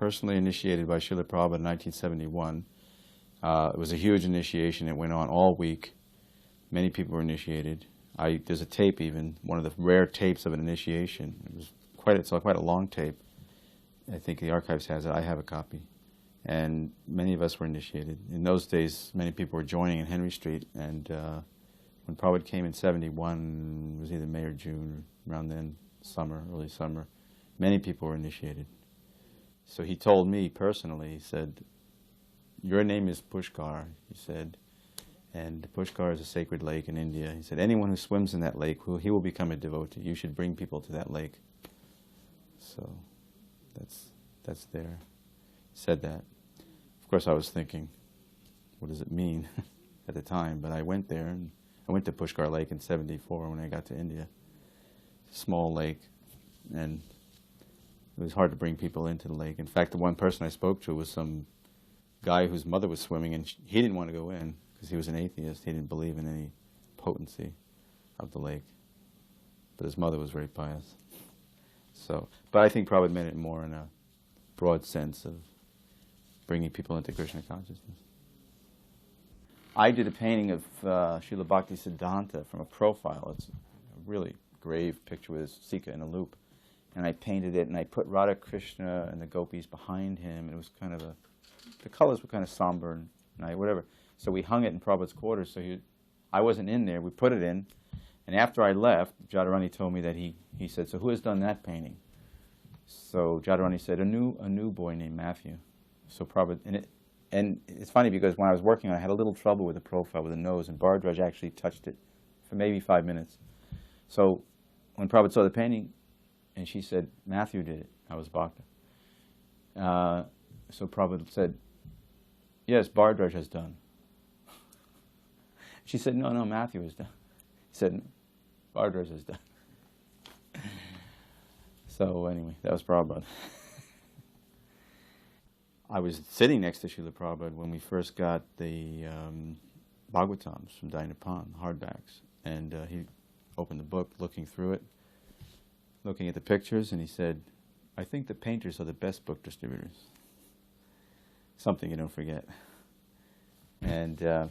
personally initiated by Srila Prabhupada in 1971. It was a huge initiation. It went on all week. Many people were initiated. There's a tape even, one of the rare tapes of an initiation. It's quite a long tape. I think the archives has it. I have a copy. And many of us were initiated. In those days, many people were joining in Henry Street. And when Prabhupada came in 71, it was either May or June, around then, summer, early summer, many people were initiated. So he told me personally, he said, your name is Puskara, he said, and Puskara is a sacred lake in India. He said, anyone who swims in that lake, he will become a devotee. You should bring people to that lake. So that's there. He said that. Of course, I was thinking, what does it mean at the time? But I went there, and I went to Puskara Lake in 74 when I got to India. Small lake, and it was hard to bring people into the lake. In fact, the one person I spoke to was some guy whose mother was swimming, and he didn't want to go in because he was an atheist. He didn't believe in any potency of the lake. But his mother was very pious. So, but I think Prabhupada meant it more in a broad sense of bringing people into Krishna consciousness. I did a painting of Srila Bhakti Siddhanta from a profile. It's a really grave picture with his Sika in a loop. And I painted it, and I put Radha Krishna and the gopis behind him, and it was kind of the colors were kind of somber and whatever. So we hung it in Prabhupada's quarters, so I wasn't in there. We put it in, and after I left, Jadharani told me that he said, so who has done that painting? So Jadharani said, a new boy named Matthew. So Prabhupada, and it's funny because when I was working on it, I had a little trouble with the profile, with the nose, and Bhardraj actually touched it for maybe 5 minutes. So when Prabhupada saw the painting, and she said, Matthew did it. I was Bhakta. So Prabhupada said, yes, Bhardraj has done. She said, no, Matthew has done. He said, Bhardraj has done. So anyway, that was Prabhupada. I was sitting next to Srila Prabhupada when we first got the Bhagavatams from Dainapan, hardbacks. And he opened the book, looking through it, looking at the pictures, and he said, I think the painters are the best book distributors. Something you don't forget. And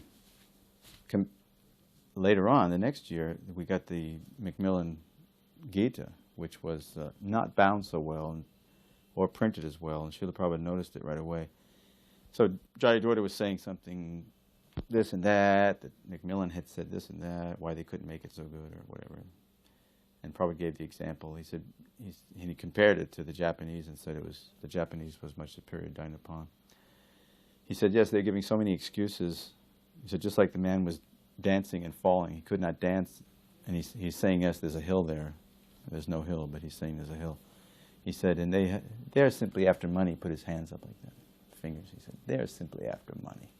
later on, the next year, we got the Macmillan Gita, which was not bound so well or printed as well, and Srila Prabhupada noticed it right away. So Jayadurga was saying something, this and that Macmillan had said this and that, why they couldn't make it so good or whatever. And Prabhupada gave the example. He said, he compared it to the Japanese and said the Japanese was much superior to Dainapan. He said, yes, they're giving so many excuses. He said, just like the man was dancing and falling, he could not dance, and he's saying, yes, there's a hill there. There's no hill, but he's saying there's a hill. He said, and they're simply after money. Put his hands up like that, fingers. He said, they're simply after money.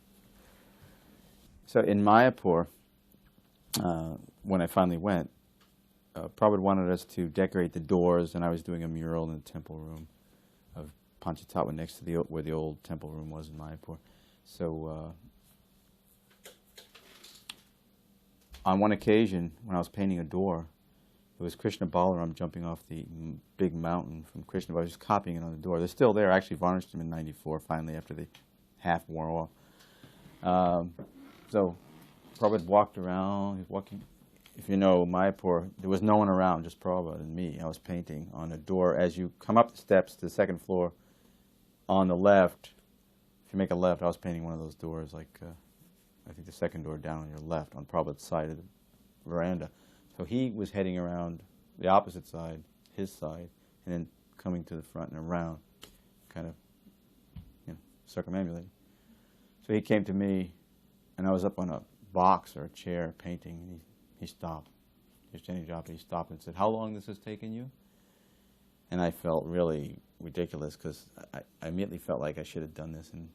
So in Mayapur, when I finally went, Prabhupada wanted us to decorate the doors, and I was doing a mural in the temple room of Panchatattva next to where the old temple room was in Mayapur. So on one occasion, when I was painting a door, it was Krishna Balaram jumping off the big mountain from Krishna. I was just copying it on the door. They're still there. I actually varnished them in '94, finally, after the half wore off. So Prabhupada walked around. He was walking. If you know Mayapur, there was no one around, just Prabhupada and me. I was painting on a door. As you come up the steps to the second floor, on the left, if you make a left, I was painting one of those doors, like I think the second door down on your left, on Prabhupada's side of the veranda. So he was heading around the opposite side, his side, and then coming to the front and around, kind of, circumambulating. So he came to me, and I was up on a box or a chair painting, and he stopped. He was changing job, he stopped and said, how long this has taken you? And I felt really ridiculous, because I immediately felt like I should have done this in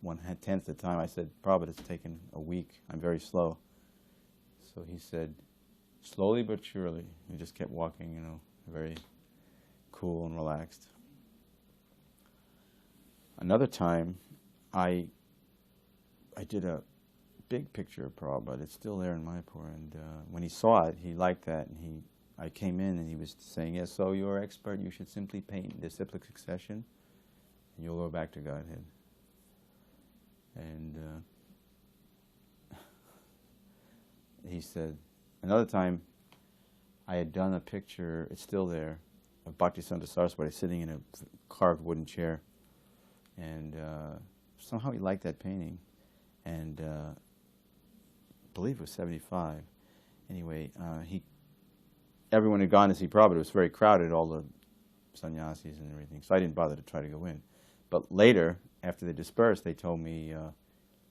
1/10 the time. I said, Prabhupada, it's taken a week. I'm very slow. So he said, slowly but surely. He just kept walking, very cool and relaxed. Another time, I did a big picture of Prabhupada. It's still there in Mayapur. And when he saw it, he liked that. And I came in, and he was saying, yes, so you're an expert. You should simply paint in disciplic succession. you'll go back to Godhead. And he said, another time, I had done a picture, it's still there, of Bhaktisiddhanta Saraswati sitting in a carved wooden chair. And somehow he liked that painting. And I believe it was 75. Anyway, everyone had gone to see Prabhupada. It was very crowded, all the sannyasis and everything. So I didn't bother to try to go in. But later, after they dispersed, they told me,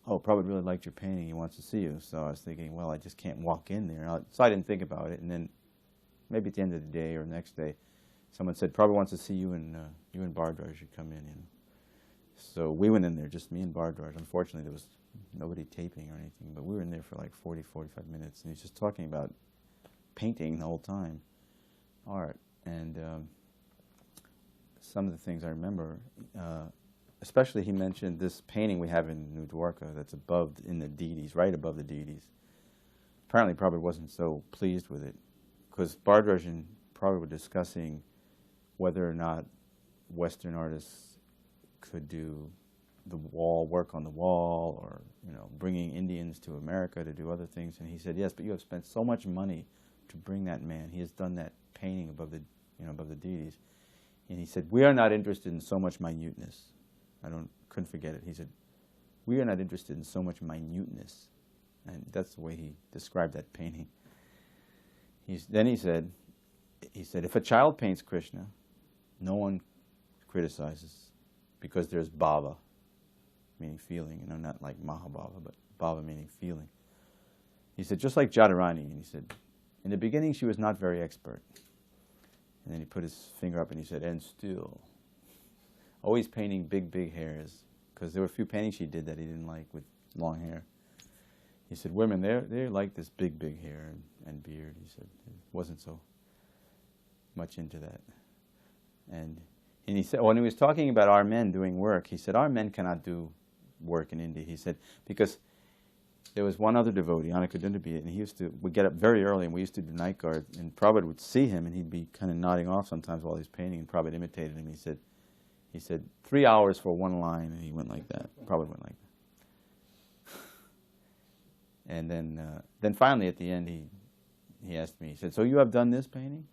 oh, Prabhupada really liked your painting. He wants to see you. So I was thinking, well, I just can't walk in there. So I didn't think about it. And then maybe at the end of the day or the next day, someone said, Prabhupada wants to see you, and Bhardraj should come in. You know. So we went in there, just me and Bhardraj. Unfortunately, there was nobody taping or anything, but we were in there for like 40, 45 minutes, and he was just talking about painting the whole time, art. And some of the things I remember, especially he mentioned this painting we have in New Dwarka that's above, in the deities, right above the deities. Apparently Prabhupada wasn't so pleased with it, because Bhardraj and Prabhupada were discussing whether or not Western artists could do the wall, work on the wall, or bringing Indians to America to do other things. And he said, yes, but you have spent so much money to bring that man. He has done that painting above the above the deities. And he said, we are not interested in so much minuteness. Couldn't forget it. He said, we are not interested in so much minuteness. And that's the way he described that painting. Then he said, if a child paints Krishna, no one criticizes, because there's bhava, meaning feeling, not like Mahabhava, but bhava meaning feeling. He said, just like Jadharani, and he said, in the beginning she was not very expert. And then he put his finger up and he said, and still, always painting big, big hairs, because there were a few paintings she did that he didn't like with long hair. He said, women, they like this big, big hair and beard. He said, he wasn't so much into that. And he said, when he was talking about our men doing work, he said, our men cannot do work in India. He said, because there was one other devotee, Anakadundabhi, and we'd get up very early, and we used to do night guard, and Prabhupada would see him, and he'd be kind of nodding off sometimes while he was painting, and Prabhupada imitated him. He said, 3 hours for one line, and he went like that. Prabhupada went like that. And then finally at the end, he asked me, he said, so you have done this painting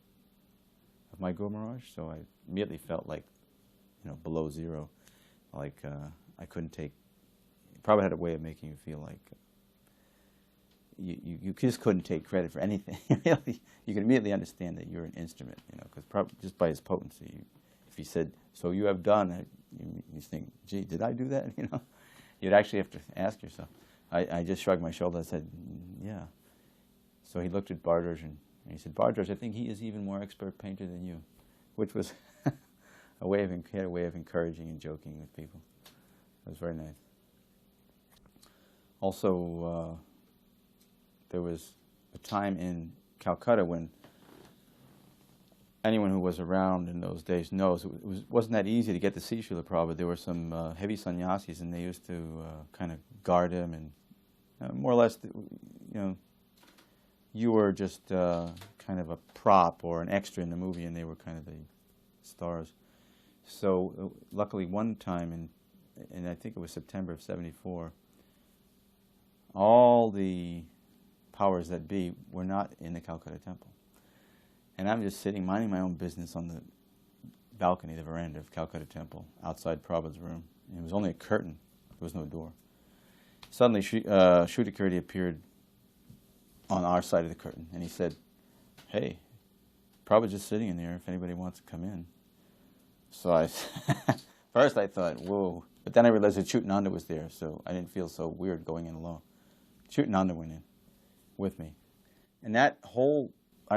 of my Guru Maharaj? So I immediately felt like, below zero, like I couldn't take. Prabhupada had a way of making you feel like you just couldn't take credit for anything. Really, you could immediately understand that you're an instrument, because just by his potency, if he said, so you have done, you think, gee, did I do that? You'd actually have to ask yourself. I just shrugged my shoulder and said, yeah. So he looked at Bhardraj and he said, Bhardraj, I think he is even more expert painter than you, which was a way of encouraging and joking with people. It was very nice. Also, there was a time in Calcutta when anyone who was around in those days knows it wasn't that easy to get to see Srila Prabhupada. There were some heavy sannyasis, and they used to kind of guard him, and more or less, you were just kind of a prop or an extra in the movie, and they were kind of the stars. So luckily one time, and I think it was September of '74, all the powers that be were not in the Calcutta temple. And I'm just sitting, minding my own business on the balcony, the veranda of Calcutta temple, outside Prabhupada's room. And it was only a curtain. There was no door. Suddenly, Shuddhakirti appeared on our side of the curtain, and he said, hey, Prabhupada's just sitting in there if anybody wants to come in. So first I thought, whoa. But then I realized that Chutananda was there, so I didn't feel so weird going in alone. Chutananda went in with me. And I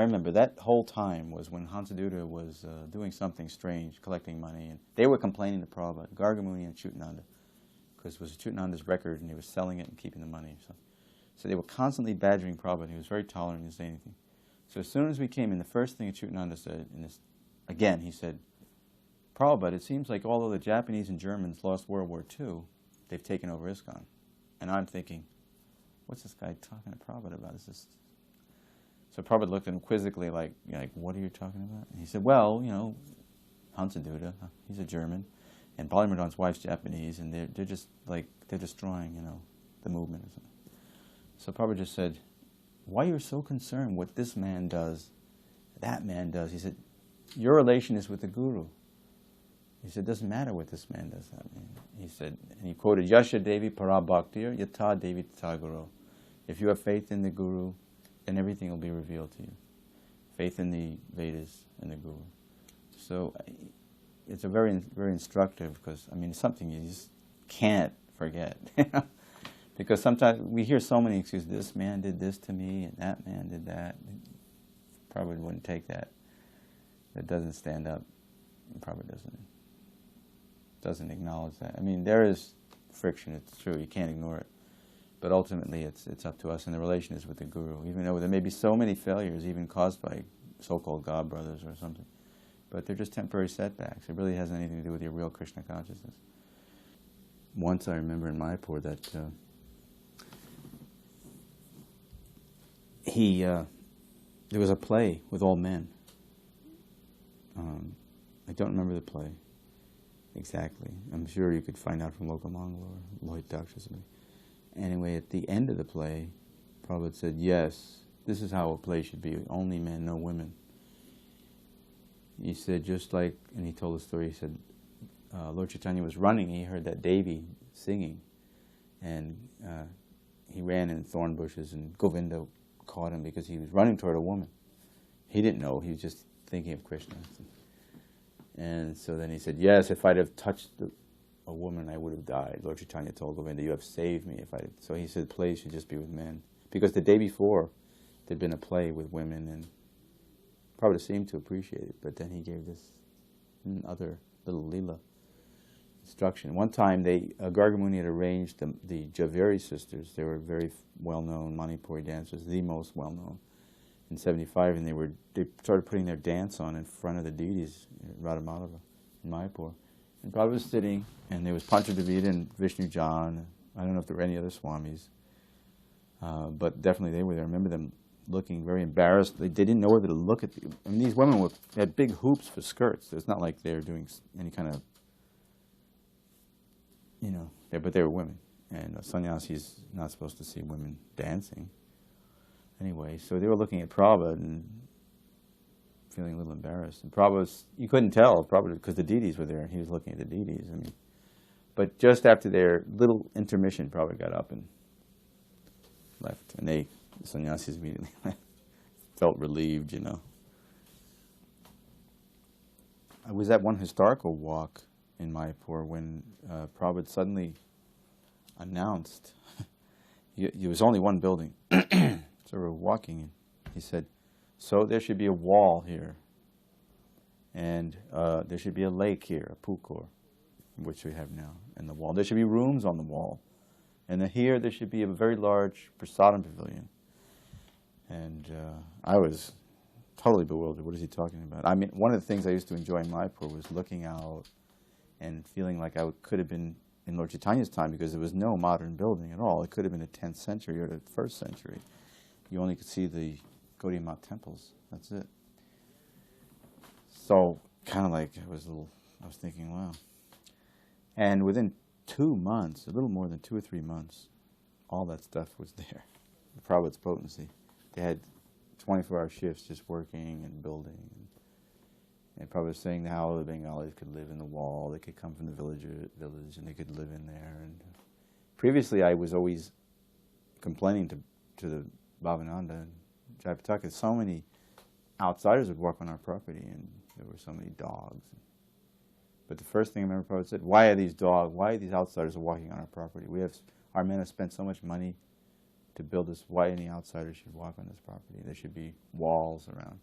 remember that whole time was when Hansadutta was doing something strange, collecting money, and they were complaining to Prabhupada, Gargamuni and Chutananda, because it was Chutananda's record and he was selling it and keeping the money. So they were constantly badgering Prabhupada, and he was very tolerant and didn't say anything. So as soon as we came in, the first thing that Chutananda said, again, he said, Prabhupada, it seems like although the Japanese and Germans lost World War II, they've taken over ISKCON. And I'm thinking, what's this guy talking to Prabhupada about? So Prabhupada looked at him quizzically like, what are you talking about? And he said, well, Hansadutta, he's a German, And Balaram's wife's Japanese, and they're just like, they're destroying, the movement or something. So Prabhupada just said, why are you so concerned what this man does, that man does? He said, your relation is with the Guru. He said, it doesn't matter what this man does, that man. He said, and he quoted, Yasha Devi Parabhaktir Yata Devi Tataguru. If you have faith in the Guru, then everything will be revealed to you. Faith in the Vedas and the Guru. So it's a very, very instructive, because, it's something you just can't forget. Because sometimes we hear so many excuses, this man did this to me, and that man did that. Probably wouldn't take that. That doesn't stand up. Probably doesn't acknowledge that. There is friction, it's true, you can't ignore it. But ultimately it's up to us, and the relation is with the Guru, even though there may be so many failures, even caused by so-called God brothers or something. But they're just temporary setbacks. It really has anything to do with your real Krishna consciousness. Once I remember in Mayapur that there was a play with all men. I don't remember the play exactly. I'm sure you could find out from Lokamangala or Lloyd Doctors. Anyway, at the end of the play, Prabhupada said, yes, this is how a play should be, only men, no women. He said, just like, and he told a story, he said, Lord Chaitanya was running, he heard that Devi singing, and he ran in thorn bushes, and Govinda caught him because he was running toward a woman. He didn't know, he was just thinking of Krishna. And so then he said, yes, if I'd have touched a woman, I would have died. Lord Chaitanya told Govinda, you have saved me. So he said, plays should just be with men. Because the day before, there'd been a play with women, and Prabhupada seemed to appreciate it, but then he gave this other little lila instruction. One time, Gargamuni had arranged the Javeri sisters. They were very well-known Manipuri dancers, the most well-known, in 75, and they started putting their dance on in front of the deities, Radha Madhava, in Mayapur. And Prabhupada was sitting, and there was Panchadevita and Vishnu Jan. I don't know if there were any other swamis, but definitely they were there. I remember them looking very embarrassed. They didn't know whether to look at these women had big hoops for skirts. It's not like they were doing any kind of, but they were women. And sannyasis not supposed to see women dancing. Anyway, so they were looking at Prabhupada and feeling a little embarrassed. And you couldn't tell, Prabhupada, because the deities were there, and he was looking at the deities. But just after their little intermission, Prabhupada got up and left. And the sannyasis immediately felt relieved, I was at one historical walk in Mayapur when Prabhupada suddenly announced, there was only one building, so we were walking, and he said, so there should be a wall here, and there should be a lake here, a pukor, which we have now, and the wall. There should be rooms on the wall, and then here there should be a very large prasadam pavilion. And I was totally bewildered. What is he talking about? One of the things I used to enjoy in Mayapur was looking out and feeling like I could have been in Lord Chaitanya's time, because there was no modern building at all. It could have been the 10th century or the 1st century. You only could see the Gaudiya Math temples. That's it. So kind of like I was thinking, wow. And within 2 months, a little more than 2 or 3 months, all that stuff was there. The Prabhupada's potency. They had 24-hour shifts just working and building. And Prabhupada was saying how the Bengalis could live in the wall. They could come from the village and they could live in there. And previously I was always complaining to the Bhavananda and Jayapataka, so many outsiders would walk on our property, and there were so many dogs. But the first thing I remember Prabhupada said, why are these outsiders walking on our property? Our men have spent so much money to build this. Why any outsiders should walk on this property? There should be walls around.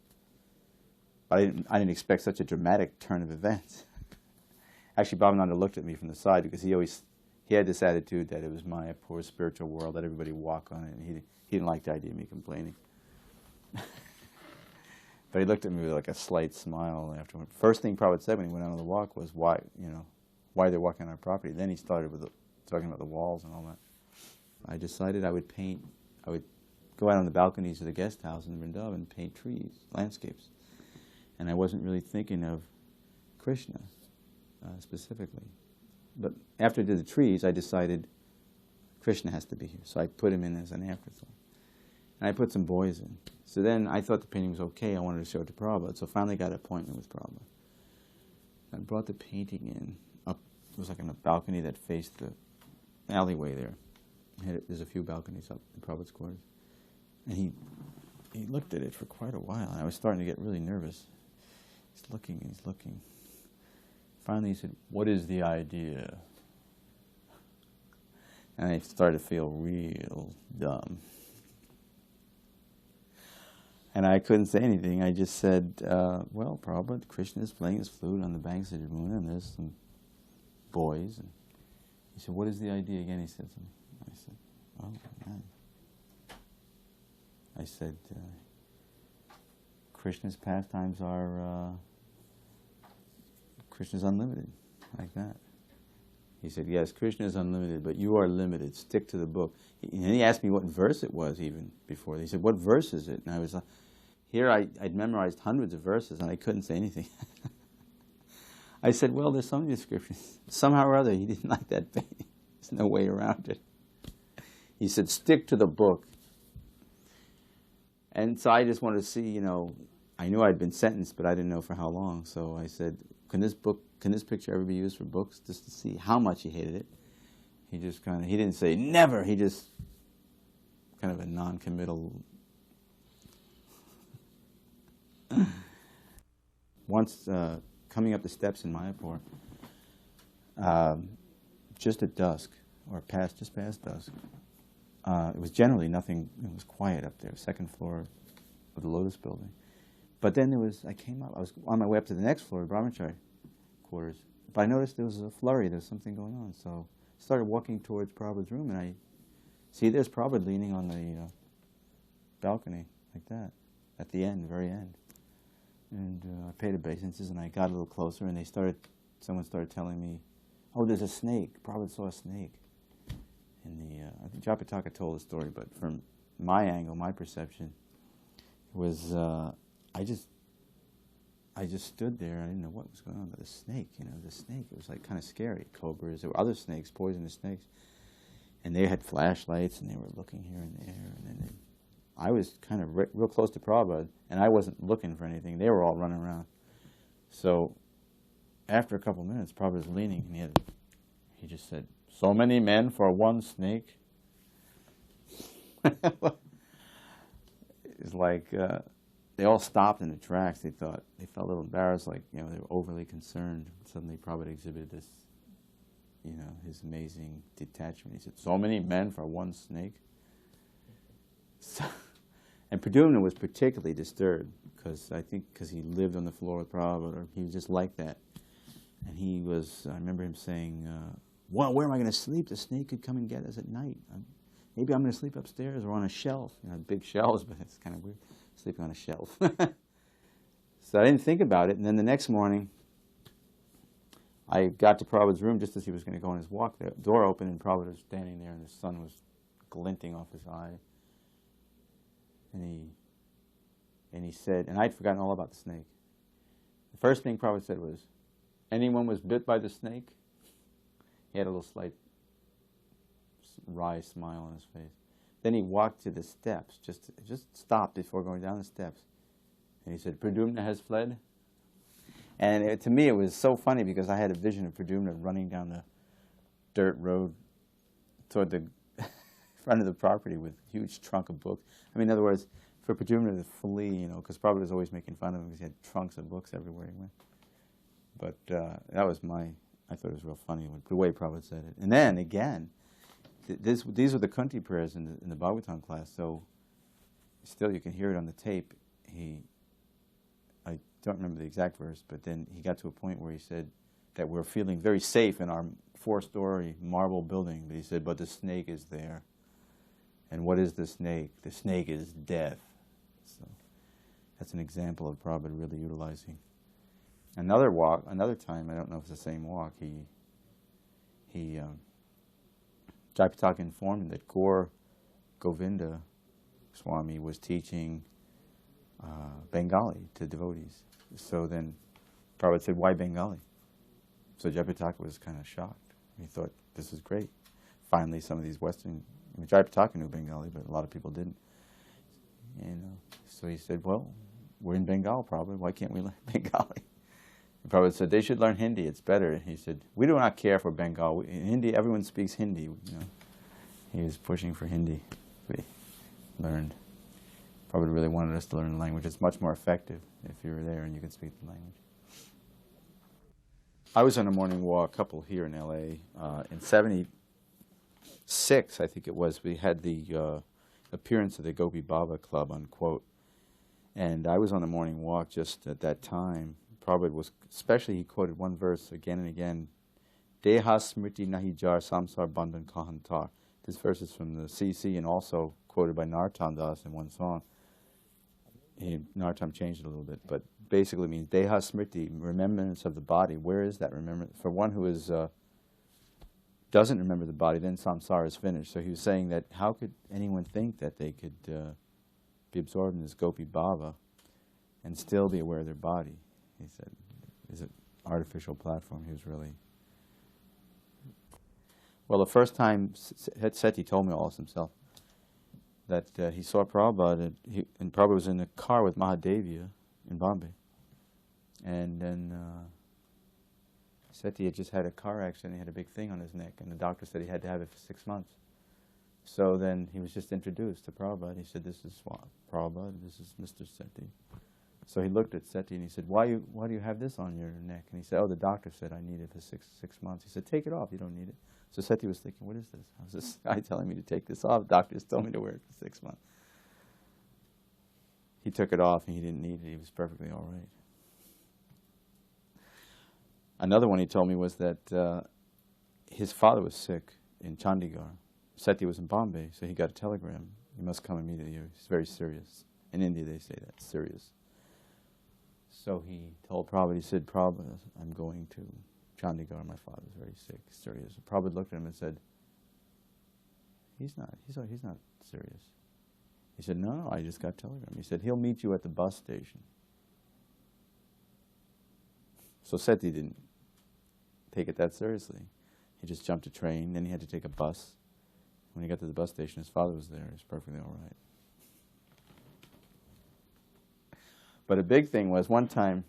But I didn't expect such a dramatic turn of events. Actually, Bhavananda looked at me from the side, because he had this attitude that it was Mayapur's spiritual world, that everybody walk on it, and he didn't like the idea of me complaining. But he looked at me with like a slight smile afterward. First thing Prabhupada said when he went out on the walk was, why they're walking on our property. Then he started with talking about the walls and all that. I decided I would go out on the balconies of the guest house in Vrindavan and paint trees, landscapes. And I wasn't really thinking of Krishna specifically. But after I did the trees, I decided Krishna has to be here. So I put him in as an afterthought. And I put some boys in. So then I thought the painting was okay. I wanted to show it to Prabhupada. So finally got an appointment with Prabhupada. I brought the painting in up. It was like on a balcony that faced the alleyway there. There's a few balconies up in Prabhupada's quarters. And he looked at it for quite a while. And I was starting to get really nervous. He's looking and he's looking. Finally he said, "What is the idea?" And I started to feel real dumb. And I couldn't say anything. I just said, well, Prabhupada, Krishna is playing his flute on the banks of Yamuna, and there's some boys. And he said, "What is the idea again?" He said to me. I said, "Oh, man." I said, Krishna's pastimes are, Krishna's unlimited, like that. He said, "Yes, Krishna is unlimited, but you are limited. Stick to the book." And he asked me what verse it was even before. He said, "What verse is it?" And I was like, I'd memorized hundreds of verses, and I couldn't say anything. I said, "Well, there's some descriptions." Somehow or other, he didn't like that painting. There's no way around it. He said, "Stick to the book." And so I just wanted to see, I knew I'd been sentenced, but I didn't know for how long. So I said, can this picture ever be used for books, just to see how much he hated it? He just he didn't say never, he just kind of a non-committal. Once coming up the steps in Mayapur, just at dusk, or just past dusk, it was generally nothing, it was quiet up there, second floor of the Lotus building. But then I came up, I was on my way up to the next floor, Brahmachari quarters, but I noticed there was a flurry, there was something going on, so I started walking towards Prabhupada's room, and I see there's Prabhupada leaning on the balcony, like that, at the end, very end. And I paid obeisances, and I got a little closer, and someone started telling me, "Oh, there's a snake." Prabhupada saw a snake. And I think Japataka told the story, but from my angle, my perception was, I just stood there. I didn't know what was going on, but the snake, the snake, it was like kind of scary. Cobras, there were other snakes, poisonous snakes, and they had flashlights, and they were looking here and there, and then I was kind of real close to Prabhupada, and I wasn't looking for anything. They were all running around. So after a couple minutes, Prabhupada was leaning, and he just said, "So many men for one snake." It's like they all stopped in the tracks. They felt a little embarrassed, like they were overly concerned. Suddenly, Prabhupada exhibited this, his amazing detachment. He said, "So many men for one snake." So, and Pradyumna was particularly disturbed because he lived on the floor with Prabhupada, or he was just like that. And I remember him saying, "Well, where am I going to sleep? The snake could come and get us at night. Maybe I'm going to sleep upstairs or on a shelf." Big shelves, but it's kind of weird, sleeping on a shelf. So I didn't think about it. And then the next morning, I got to Prabhupada's room just as he was going to go on his walk. The door opened, and Prabhupada was standing there, and the sun was glinting off his eye. And he said, and I'd forgotten all about the snake. The first thing Prabhupada said was, "Anyone was bit by the snake?" He had a little slight wry smile on his face. Then he walked to the steps, just stopped before going down the steps. And he said, "Pradyumna has fled." And to me it was so funny, because I had a vision of Pradyumna running down the dirt road toward the front of the property with a huge trunk of books. I mean, in other words, for Pradyumna to flee, because Prabhupada was always making fun of him because he had trunks of books everywhere he went. But that was I thought it was real funny the way Prabhupada said it. And then again, these were the Kunti prayers in the Bhagavatam class, so still you can hear it on the tape. I don't remember the exact verse, but then he got to a point where he said that we're feeling very safe in our 4-story marble building, but he said, "But the snake is there. And what is the snake? The snake is death." So that's an example of Prabhupada really utilizing. Another time, I don't know if it's the same walk, Jayapataka informed him that Gaur Govinda Swami was teaching Bengali to devotees. So then Prabhupada said, "Why Bengali?" So Jayapataka was kind of shocked. He thought, this is great. Finally, some of these Western, Jayapataka knew Bengali, but a lot of people didn't. So he said, well, we're in Bengal probably. Why can't we learn Bengali? And Prabhupada said, they should learn Hindi. It's better. He said, we do not care for Bengal. In Hindi, everyone speaks Hindi. He was pushing for Hindi. We learned. Prabhupada really wanted us to learn the language. It's much more effective if you were there and you could speak the language. I was on a morning walk, a couple here in L.A. In 76, I think it was, we had the appearance of the Gopi Baba Club, unquote. And I was on a morning walk just at that time. Prabhupada was, especially he quoted one verse again and again, Deha smriti nahi jar samsar bandhan kahantar. This verse is from the CC and also quoted by Narottam Das in one song. Narottam changed it a little bit, but basically means Deha smriti, remembrance of the body. Where is that remembrance? For one who is doesn't remember the body, then samsara is finished. So he was saying that how could anyone think that they could be absorbed in this Gopi Bhava and still be aware of their body? He said, is it artificial platform? He was really... Well, the first time Seti told me all this himself, that he saw Prabhupada, and Prabhupada was in a car with Mahadevya in Bombay. And then Seti had just had a car accident, he had a big thing on his neck, and the doctor said he had to have it for 6 months. So then he was just introduced to Prabhupada. He said, this is Prabhupada, this is Mr. Seti. So he looked at Seti and he said, why do you have this on your neck? And he said, oh, the doctor said I need it for six months. He said, take it off, you don't need it. So Seti was thinking, what is this? How's this guy telling me to take this off? Doctors told me to wear it for 6 months. He took it off and he didn't need it. He was perfectly all right. Another one he told me was that his father was sick in Chandigarh. Seti was in Bombay, so he got a telegram. You must come immediately. He's very serious. In India they say that, serious. So he told Prabhupada, he said, Prabhupada, I'm going to Chandigarh. My father's very sick, serious. Prabhupada looked at him and said, he's not serious. He said, no, I just got a telegram. He said, he'll meet you at the bus station. So Seti didn't take it that seriously. He just jumped a train, then he had to take a bus. When he got to the bus station, his father was there. He was perfectly all right. But a big thing was, one time,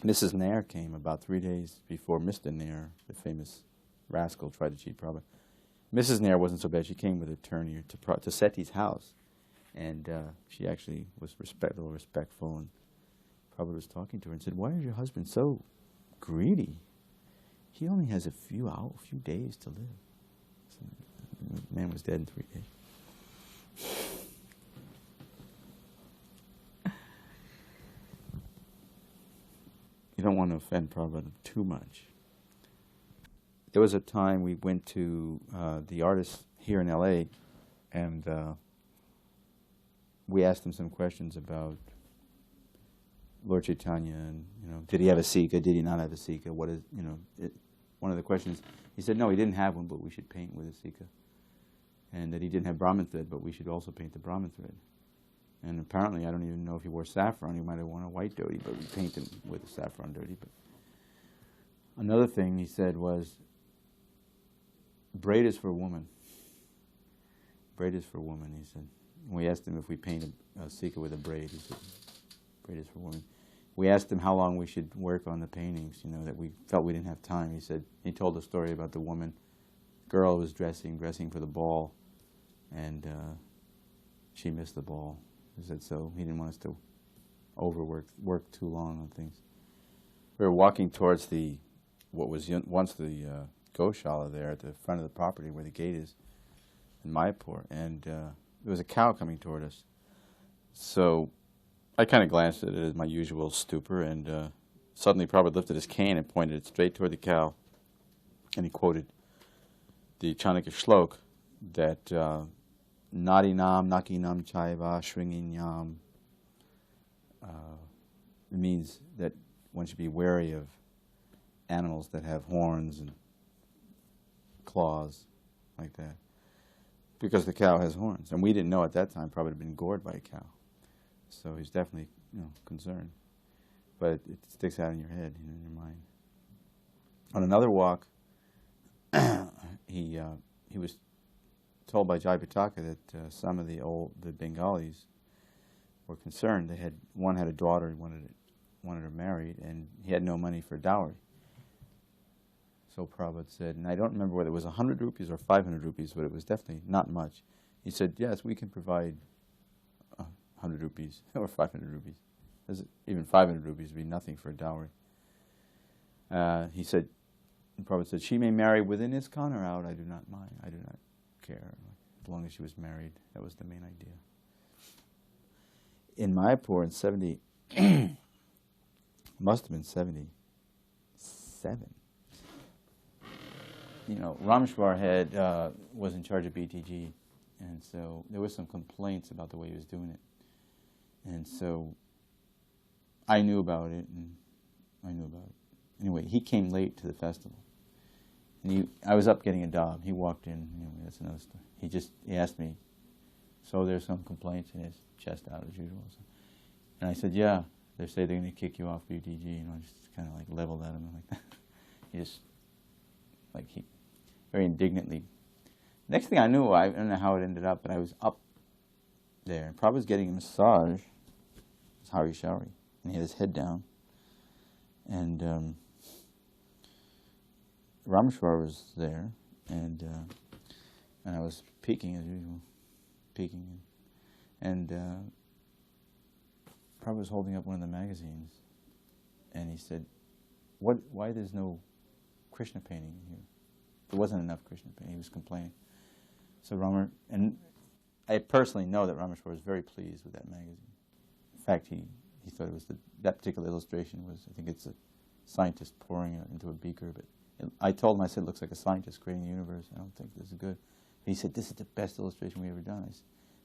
Mrs. Nair came about 3 days before Mr. Nair, the famous rascal, tried to cheat Prabhupada. Mrs. Nair wasn't so bad. She came with an attorney to Seti's house. And she actually was respectful, and Prabhupada was talking to her and said, why is your husband so greedy? He only has a few days to live. So the man was dead in 3 days. You don't want to offend Prabhupada too much. There was a time we went to the artist here in L.A., and we asked him some questions about Lord Chaitanya, and did he have a Sika? Did he not have a Sika? What is one of the questions? He said no, he didn't have one, but we should paint with a Sika, and that he didn't have Brahmin thread, but we should also paint the Brahmin thread. And apparently, I don't even know if he wore saffron. He might have worn a white dhoti, but we paint him with a saffron dhoti. But another thing he said was, braid is for a woman. Braid is for a woman, he said. And we asked him if we paint a Sika with a braid. He said, braid is for a woman. We asked him how long we should work on the paintings, that we felt we didn't have time. He said, he told a story about the girl who was dressing for the ball, and she missed the ball. He said, so he didn't want us to work too long on things. We were walking towards what was once the Goshala there at the front of the property where the gate is in Mayapur, and there was a cow coming toward us. So I kind of glanced at it as my usual stupor, and suddenly Prabhupada lifted his cane and pointed it straight toward the cow, and he quoted the Chanakya Shlok that Nadinam Nakinam Chaiva Shringinyam. It means that one should be wary of animals that have horns and claws like that, because the cow has horns. And we didn't know at that time Prabhupada had been gored by a cow. So he's definitely concerned. But it sticks out in your head, in your mind. On another walk, he was told by Jayapataka that some of the Bengalis were concerned. One had a daughter, he wanted her married, and he had no money for dowry. So Prabhupada said, and I don't remember whether it was 100 rupees or 500 rupees, but it was definitely not much. He said, yes, we can provide 100 rupees or 500 rupees. Even 500 rupees would be nothing for a dowry. He said, Prabhupada said, she may marry within ISKCON or out, I do not mind, I do not care, as long as she was married. That was the main idea. In Mayapur in 70, must have been 77. Rameshwar was in charge of BTG, and so there was some complaints about the way he was doing it. And so I knew about it, Anyway, he came late to the festival. And I was up getting a dab. He walked in, that's another story. He asked me, so there's some complaints, and his chest out as usual. So, and I said, yeah, they say they're going to kick you off BTG, I just kind of like leveled at him like that. He very indignantly. Next thing I knew, I don't know how it ended up, but I was up there, and Prabhupada was getting a massage. It was Hari Shari, and he had his head down. And Rameshwar was there, and I was peeking as usual, and Prabhupada was holding up one of the magazines, and he said, why there's no Krishna painting here? There wasn't enough Krishna painting. He was complaining. So and I personally know that Rameshwar was very pleased with that magazine. In fact, he thought it was that particular illustration was, I think it's a scientist pouring it into a beaker, but I told him, I said, it looks like a scientist creating the universe. I don't think this is good. He said, this is the best illustration we've ever done.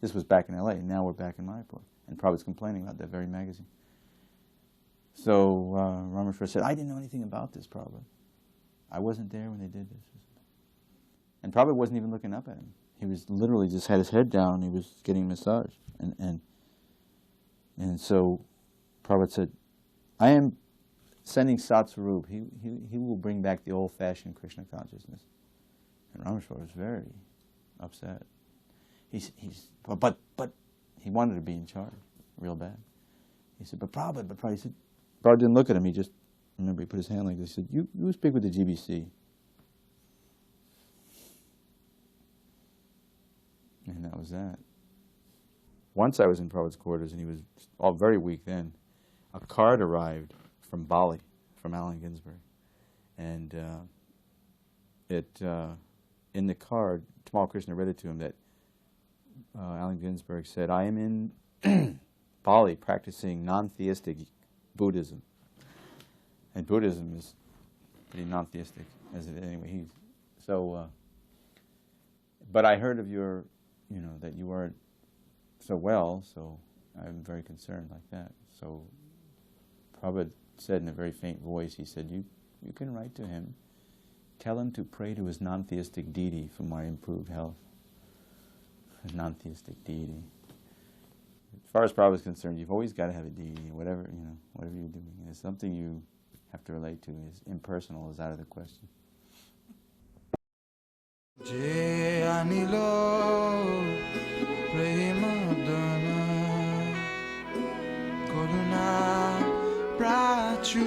This was back in LA, and now we're back in Mayapur. And Prabhupada's complaining about that very magazine. So Rameshwar said, I didn't know anything about this, Prabhupada. I wasn't there when they did this. And Prabhupada wasn't even looking up at him. He was literally just had his head down. He was getting a massage. And so Prabhupada said, I am sending Satsvarup. He will bring back the old-fashioned Krishna consciousness. And Rameshwar was very upset. But he wanted to be in charge real bad. He said, but Prabhupada, he said, Prabhupada didn't look at him. He just, remember, he put his hand like this. He said, you speak with the GBC. And that was that. Once I was in Prabhupada's quarters, and he was all very weak then. A card arrived from Bali, from Allen Ginsberg. And in the card, Tamal Krishna read it to him that Allen Ginsberg said, I am in Bali practicing non-theistic Buddhism. And Buddhism is pretty non-theistic, anyway. But I heard of your, that you weren't so well, so I'm very concerned like that. So Prabhupada said in a very faint voice, he said, you can write to him, tell him to pray to his non-theistic deity for my improved health. A non-theistic deity. As far as Prabhupada is concerned, you've always got to have a deity, whatever you're doing. It's something you have to relate to. Is impersonal is out of the question. Je anilo premadana koruna prachu